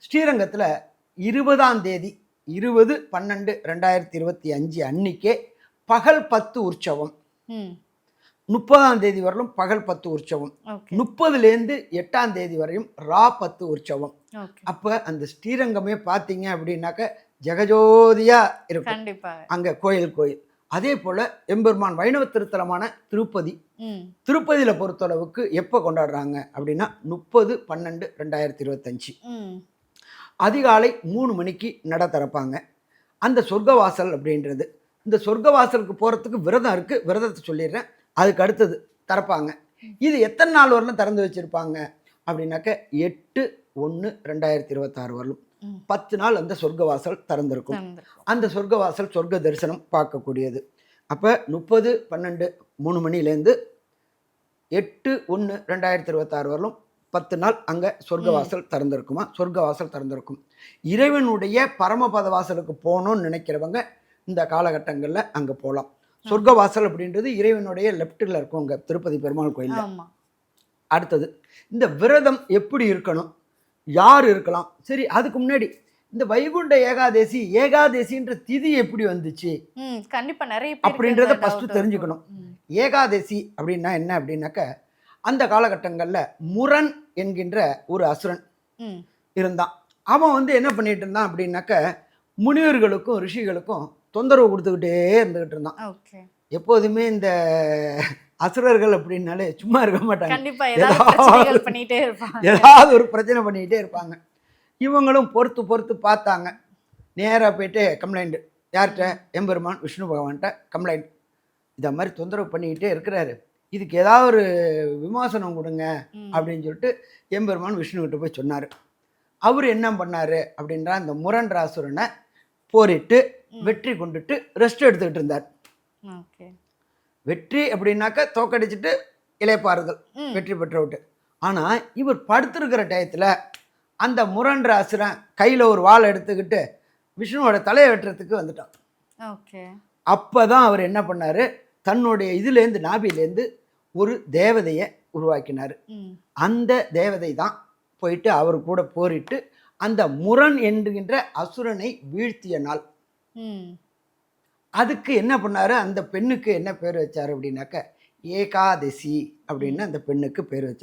ஸ்ரீரங்கத்தில் 20ஆம் தேதி 20/12/2025 அன்னிக்கே பகல் 10 உற்சவம். 30ஆம் தேதி வரலும் பகல் 10 உற்சவம். 30லேருந்து 8ஆம் தேதி வரையும் ரா 10 உற்சவம். அப்போ அந்த ஸ்ரீரங்கமே பார்த்தீங்க அப்படின்னாக்க ஜெகஜோதியா இருக்கும். அங்கே கோயில் அதே போல் எம்பெருமான் வைணவ திருத்தலமான திருப்பதியில் பொறுத்தளவுக்கு எப்போ கொண்டாடுறாங்க அப்படின்னா 30/12/2025 அதிகாலை 3 மணிக்கு நட திறப்பாங்க. அந்த சொர்க்கவாசல் அப்படின்றது, இந்த சொர்க்கவாசலுக்கு போகிறதுக்கு விரதம் இருக்குது, விரதத்தை சொல்லிடுறேன். அதுக்கு அடுத்தது திறப்பாங்க. இது எத்தனை நாள் வரலும் திறந்து வச்சுருப்பாங்க அப்படின்னாக்க 8/1/2026 வரலும் 10 நாள் அந்த சொர்க்கவாசல் திறந்திருக்கும். அந்த சொர்க்கவாசல் சொர்க்க தரிசனம் பார்க்கக்கூடியது. அப்போ 30/12 3 மணிலேருந்து 8/1/2026 வரலும் 10 நாள் அங்கே சொர்க்கவாசல் திறந்திருக்குமா, சொர்க்கவாசல் திறந்திருக்கும். இறைவனுடைய பரமபத வாசலுக்கு போகணும்னு நினைக்கிறவங்க இந்த காலகட்டங்களில் அங்கே போகலாம். சொர்க்கவாசல் அப்படின்றது இறைவனுடைய லெஃப்டில் இருக்கும் அங்கே திருப்பதி பெருமாள் கோயிலில். அடுத்தது இந்த விரதம் எப்படி இருக்கணும், யார் இருக்கலாம்? சரி, அதுக்கு முன்னாடி இந்த வைகுண்ட ஏகாதேசின்ற திதி எப்படி வந்துச்சு கண்டிப்பா நிறைய அப்படின்றத ஃபர்ஸ்ட் தெரிஞ்சுக்கணும். ஏகாதசி அப்படின்னா என்ன அப்படின்னாக்க, அந்த காலகட்டங்களில் முரண் என்கின்ற ஒரு அசுரன் இருந்தான். அவன் என்ன பண்ணிட்டு இருந்தான் அப்படின்னாக்க, முனிவர்களுக்கும் ரிஷிகளுக்கும் தொந்தரவு கொடுத்துக்கிட்டே இருந்துகிட்டு இருந்தான். எப்போதுமே இந்த அசுரர்கள் அப்படின்னாலே சும்மா இருக்க மாட்டாங்க, ஏதாவது ஒரு பிரச்சனை பண்ணிக்கிட்டே இருப்பாங்க. இவங்களும் பொறுத்து பார்த்தாங்க. நேராக போயிட்டு கம்ப்ளைண்ட், யார்கிட்ட? எம்பெருமான் விஷ்ணு பகவான்கிட்ட கம்ப்ளைண்ட். இதை மாதிரி தொந்தரவு பண்ணிக்கிட்டே இருக்கிறாரு, இதுக்கு ஏதாவது ஒரு விமோசனம் கொடுங்க அப்படின்னு சொல்லிட்டு எம்பெருமான் விஷ்ணுக்கிட்ட போய் சொன்னார். அவர் என்ன பண்ணார் அப்படின்ற அந்த முரண்ராசுரனை போரிட்டு வெற்றி கொண்டுட்டு ரெஸ்ட் எடுத்துக்கிட்டு இருந்தார். வெற்றி அப்படின்னாக்க தோக்கடிச்சிட்டு இளைப்பாறுதல், வெற்றி பெற்று விட்டு. ஆனால் இவர் படுத்திருக்கிற டயத்தில் அந்த முரண்ராசுரன் கையில் ஒரு வாள் எடுத்துக்கிட்டு விஷ்ணுவோட தலையை வெட்டுறதுக்கு வந்துட்டான். அப்போ தான் அவர் என்ன பண்ணார், தன்னுடைய இதுலேருந்து நாபிலேருந்து ஒரு தேவதையை உருவாக்கினார். அந்த தேவதை தான் போயிட்டு அவர் கூட போரிட்டு அந்த முரண் என்கின்ற அசுரனை வீழ்த்திய நாள். அதுக்கு என்ன பண்ணார், அந்த பெண்ணுக்கு என்ன பேர் வச்சார் அப்படின்னாக்க ஏகாதசி அப்படின்னு அந்த பெண்ணுக்கு பேர் வச்சார்.